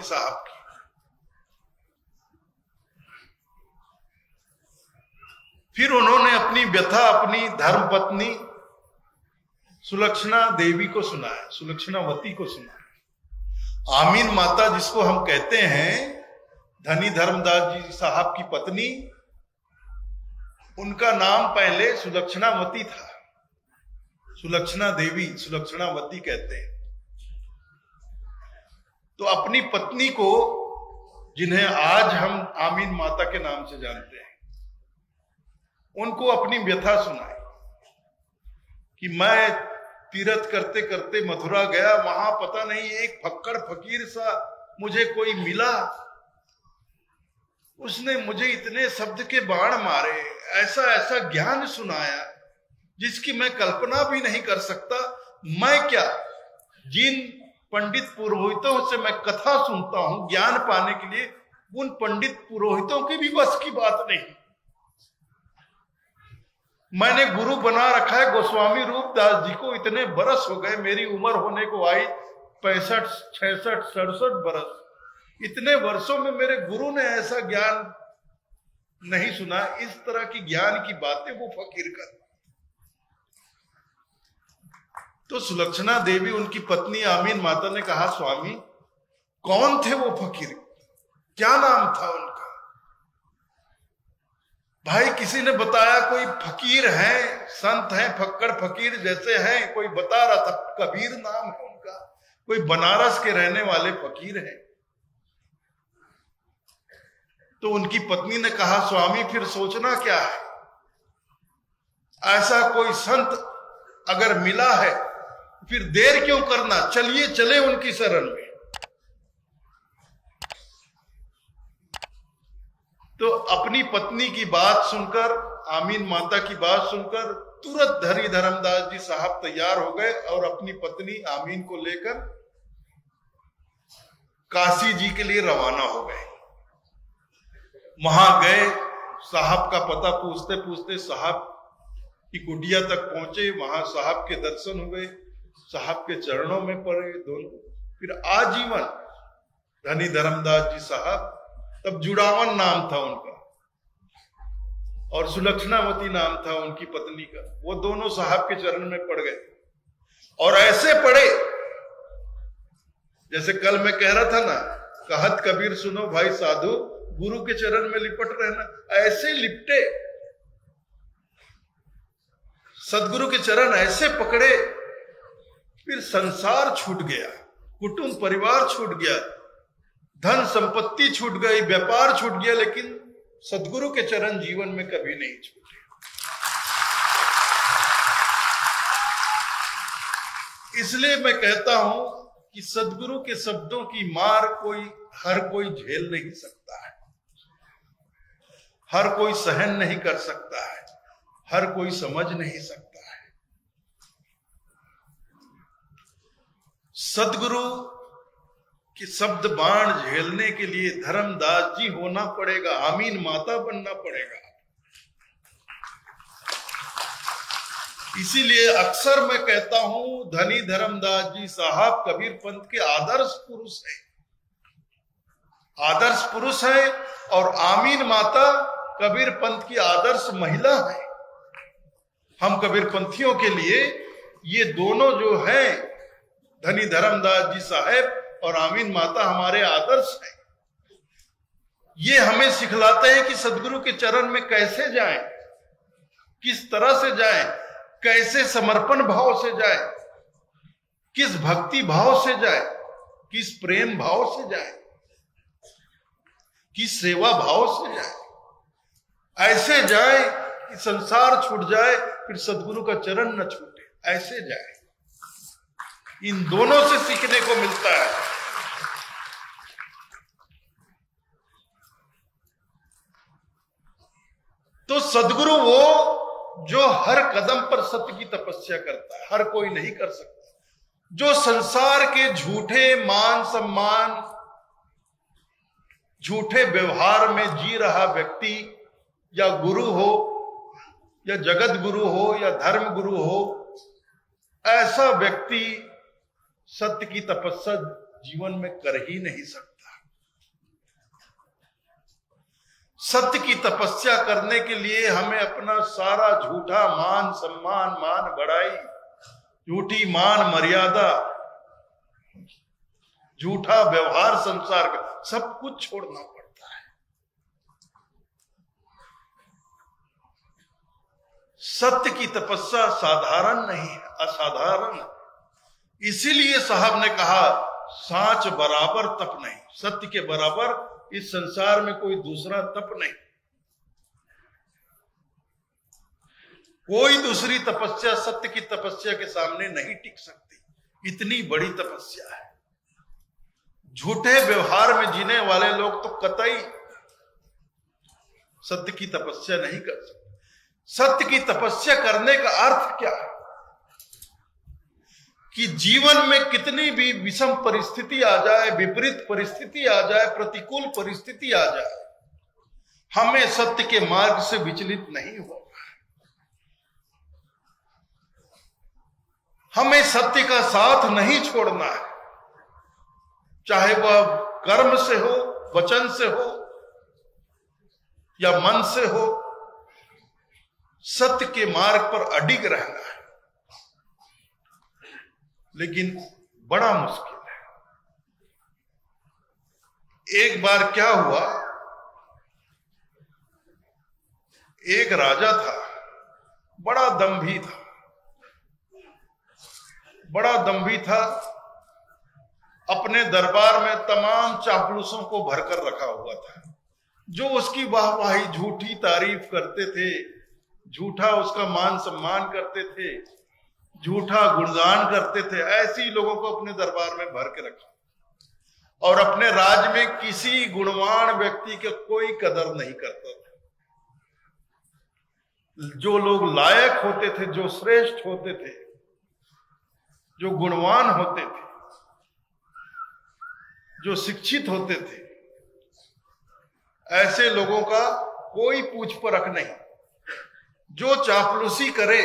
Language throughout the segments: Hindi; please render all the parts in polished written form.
साहब की। फिर उन्होंने अपनी व्यथा अपनी धर्मपत्नी सुलक्षणा देवी को सुनाया, सुलक्षणावती को सुनाया। आमीन माता जिसको हम कहते हैं, धनी धर्मदास जी साहब की पत्नी, उनका नाम पहले सुलक्षणावती था, सुलक्षणा देवी, सुलक्षणावती कहते हैं। तो अपनी पत्नी को, जिन्हें आज हम आमीन माता के नाम से जानते हैं, उनको अपनी व्यथा सुनाई कि मैं तीर्थ करते करते मथुरा गया, वहां पता नहीं एक फक्कड़ फकीर सा मुझे कोई मिला, उसने मुझे इतने शब्द के बाण मारे, ऐसा ऐसा ज्ञान सुनाया जिसकी मैं कल्पना भी नहीं कर सकता। मैं क्या, जिन पंडित पुरोहितों से मैं कथा सुनता हूं ज्ञान पाने के लिए, उन पंडित पुरोहितों की भी बस की बात नहीं। मैंने गुरु बना रखा है गोस्वामी रूपदास जी को, इतने बरस हो गए, मेरी उम्र होने को आई 65, 66, 67 बरस। इतने वर्षों में मेरे गुरु ने ऐसा ज्ञान नहीं सुना। इस तरह की ज्ञान की बातें वो फकीर कर। तो सुलक्षणा देवी, उनकी पत्नी आमीन माता ने कहा, स्वामी कौन थे वो फकीर, क्या नाम था उनका? भाई किसी ने बताया कोई फकीर हैं, संत हैं, फक्कड़ फकीर जैसे हैं, कोई बता रहा था कबीर नाम है उनका, कोई बनारस के रहने वाले फकीर हैं। तो उनकी पत्नी ने कहा, स्वामी फिर सोचना क्या है, ऐसा कोई संत अगर मिला है फिर देर क्यों करना, चलिए चले उनकी शरण में। तो अपनी पत्नी की बात सुनकर, आमीन माता की बात सुनकर तुरंत धनी धर्मदास जी साहब तैयार हो गए और अपनी पत्नी आमीन को लेकर काशी जी के लिए रवाना हो गए। वहां गए, साहब का पता पूछते पूछते साहब की कुटिया तक पहुंचे, वहां साहब के दर्शन हुए, साहब के चरणों में पड़े दोनों। फिर आजीवन धनी धर्मदास जी साहब, तब जुड़ावन नाम था उनका और सुलक्षणावती नाम था उनकी पत्नी का, वो दोनों साहब के चरण में पड़ गए। और ऐसे पड़े जैसे कल मैं कह रहा था ना, कहत कबीर सुनो भाई साधु, गुरु के चरण में लिपट रहना, ऐसे लिपटे, सदगुरु के चरण ऐसे पकड़े। फिर संसार छूट गया, कुटुंब परिवार छूट गया, धन संपत्ति छूट गई, व्यापार छूट गया, लेकिन सदगुरु के चरण जीवन में कभी नहीं छूटे। इसलिए मैं कहता हूं कि सदगुरु के शब्दों की मार हर कोई झेल नहीं सकता है, हर कोई सहन नहीं कर सकता है, हर कोई समझ नहीं सकता है। सदगुरु कि शब्द बाण झेलने के लिए धर्मदास जी होना पड़ेगा, आमीन माता बनना पड़ेगा। इसीलिए अक्सर मैं कहता हूं, धनी धर्मदास जी साहब कबीर पंथ के आदर्श पुरुष हैं, आदर्श पुरुष है, और आमीन माता कबीर पंथ की आदर्श महिला है। हम कबीर पंथियों के लिए ये दोनों जो हैं, धनी धर्मदास जी साहब और आमीन माता, हमारे आदर्श हैं। ये हमें सिखलाते हैं कि सदगुरु के चरण में कैसे जाएं, किस तरह से जाएं, कैसे समर्पण भाव से जाएं, किस भक्ति भाव से जाएं, किस प्रेम भाव से जाएं, किस सेवा भाव से जाएं। ऐसे जाएं कि संसार छूट जाए, फिर सदगुरु का चरण न छूटे, ऐसे जाएं। इन दोनों से सीखने को मिलता है। तो सदगुरु वो जो हर कदम पर सत्य की तपस्या करता है, हर कोई नहीं कर सकता। जो संसार के झूठे मान सम्मान, झूठे व्यवहार में जी रहा व्यक्ति, या गुरु हो या जगत गुरु हो या धर्म गुरु हो, ऐसा व्यक्ति सत्य की तपस्या जीवन में कर ही नहीं सकता। सत्य की तपस्या करने के लिए हमें अपना सारा झूठा मान सम्मान, मान बढ़ाई, झूठी मान मर्यादा, झूठा व्यवहार संसार का सब कुछ छोड़ना पड़ता है। सत्य की तपस्या साधारण नहीं, असाधारण। इसीलिए साहब ने कहा सांच बराबर तप नहीं, सत्य के बराबर इस संसार में कोई दूसरा तप नहीं। कोई दूसरी तपस्या सत्य की तपस्या के सामने नहीं टिक सकती। इतनी बड़ी तपस्या है। झूठे व्यवहार में जीने वाले लोग तो कतई सत्य की तपस्या नहीं कर सकते। सत्य की तपस्या करने का अर्थ क्या है कि जीवन में कितनी भी विषम परिस्थिति आ जाए, विपरीत परिस्थिति आ जाए, प्रतिकूल परिस्थिति आ जाए, हमें सत्य के मार्ग से विचलित नहीं होगा। हमें सत्य का साथ नहीं छोड़ना है, चाहे वह कर्म से हो, वचन से हो या मन से हो। सत्य के मार्ग पर अडिग रहना है, लेकिन बड़ा मुश्किल है। एक बार क्या हुआ, एक राजा था, बड़ा दंभी था, बड़ा दंभी था। अपने दरबार में तमाम चापलूसों को भरकर रखा हुआ था, जो उसकी वाहवाही, झूठी तारीफ करते थे, झूठा उसका मान सम्मान करते थे, झूठा गुणगान करते थे। ऐसी लोगों को अपने दरबार में भर के रखा और अपने राज्य में किसी गुणवान व्यक्ति के कोई कदर नहीं करता था। जो लोग लायक होते थे, जो श्रेष्ठ होते थे, जो गुणवान होते थे, जो शिक्षित होते थे, ऐसे लोगों का कोई पूछ परख नहीं। जो चापलूसी करे,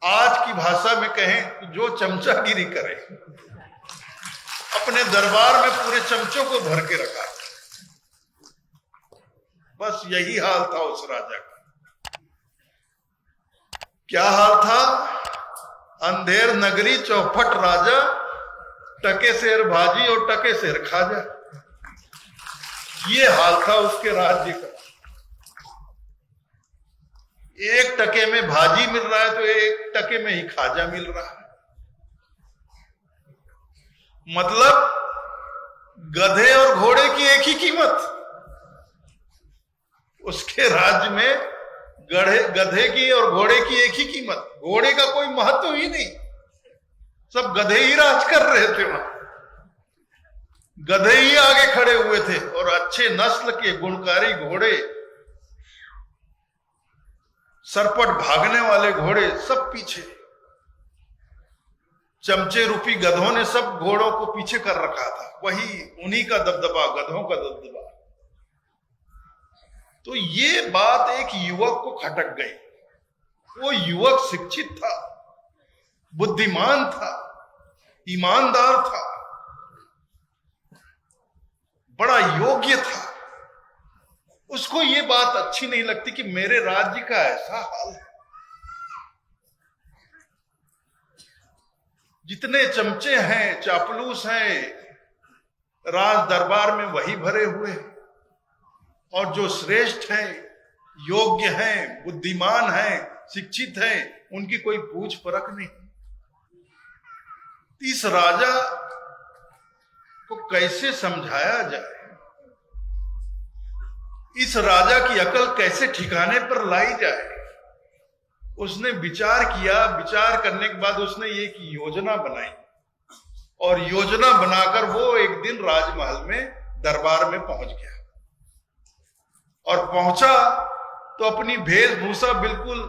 आज की भाषा में कहें तो जो चमचागिरी करे, अपने दरबार में पूरे चमचों को भर के रखा। बस यही हाल था उस राजा का। क्या हाल था? अंधेर नगरी चौपट राजा, टके शेर भाजी और टके शेर खाजा। ये हाल था उसके राज्य का। एक टके में भाजी मिल रहा है तो एक टके में ही खाजा मिल रहा है। मतलब गधे और घोड़े की एक ही कीमत। उसके राज्य में गधे की और घोड़े की एक ही कीमत। घोड़े का कोई महत्व ही नहीं, सब गधे ही राज कर रहे थे वहां। गधे ही आगे खड़े हुए थे और अच्छे नस्ल के गुणकारी घोड़े, सरपट भागने वाले घोड़े सब पीछे। चमचे रूपी गधों ने सब घोड़ों को पीछे कर रखा था। वही उन्हीं का दबदबा, गधों का दबदबा। तो ये बात एक युवक को खटक गई। वो युवक शिक्षित था, बुद्धिमान था, ईमानदार था, बड़ा योग्य था। उसको ये बात अच्छी नहीं लगती कि मेरे राज्य का ऐसा हाल है। जितने चमचे हैं, चापलूस हैं, राज दरबार में वही भरे हुए हैं, और जो श्रेष्ठ हैं, योग्य हैं, बुद्धिमान हैं, शिक्षित हैं, उनकी कोई पूछ परख नहीं। इस राजा को कैसे समझाया जाए? इस राजा की अकल कैसे ठिकाने पर लाई जाए? उसने विचार किया। विचार करने के बाद उसने एक योजना बनाई, और योजना बनाकर वो एक दिन राजमहल में, दरबार में पहुंच गया। और पहुंचा तो अपनी वेशभूषा बिल्कुल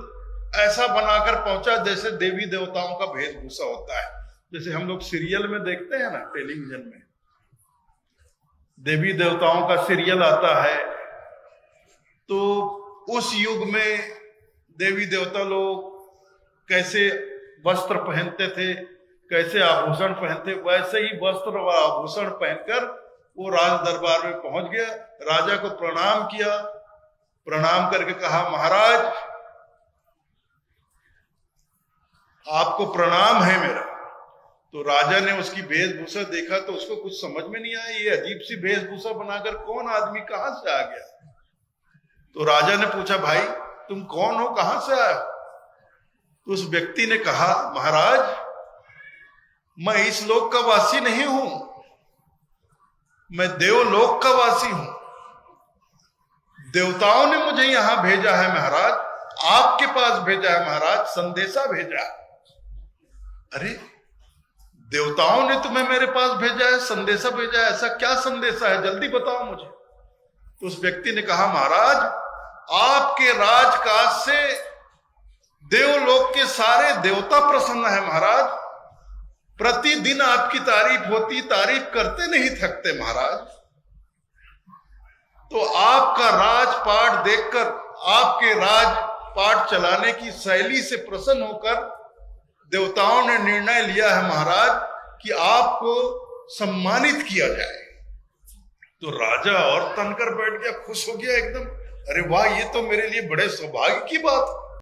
ऐसा बनाकर पहुंचा जैसे देवी देवताओं का वेशभूषा होता है। जैसे हम लोग सीरियल में देखते हैं ना, टेलीविजन में देवी देवताओं का सीरियल आता है, तो उस युग में देवी देवता लोग कैसे वस्त्र पहनते थे, कैसे आभूषण पहनते, वैसे ही वस्त्र व आभूषण पहनकर वो राज दरबार में पहुंच गया, राजा को प्रणाम किया, प्रणाम करके कहा महाराज आपको प्रणाम है मेरा। तो राजा ने उसकी वेशभूषा देखा तो उसको कुछ समझ में नहीं आया, ये अजीब सी वेशभूषा बनाकर कौन आदमी कहां से आ गया। तो राजा ने पूछा भाई तुम कौन हो, कहां से आए हो? तो उस व्यक्ति ने कहा महाराज मैं इस लोक का वासी नहीं हूं, मैं देवलोक का वासी हूं। देवताओं ने मुझे यहां भेजा है महाराज, आपके पास भेजा है महाराज, संदेशा भेजा है। अरे देवताओं ने तुम्हें मेरे पास भेजा है, संदेशा भेजा है, ऐसा क्या संदेशा है, जल्दी बताओ मुझे। तो उस व्यक्ति ने कहा महाराज आपके राजकाज से देवलोक के सारे देवता प्रसन्न है महाराज, प्रतिदिन आपकी तारीफ होती, तारीफ करते नहीं थकते महाराज। तो आपका राजपाट देखकर, आपके राजपाट चलाने की शैली से प्रसन्न होकर देवताओं ने निर्णय लिया है महाराज कि आपको सम्मानित किया जाए। तो राजा और तनकर बैठ गया, खुश हो गया एकदम, अरे वाह ये तो मेरे लिए बड़े सौभाग्य की बात।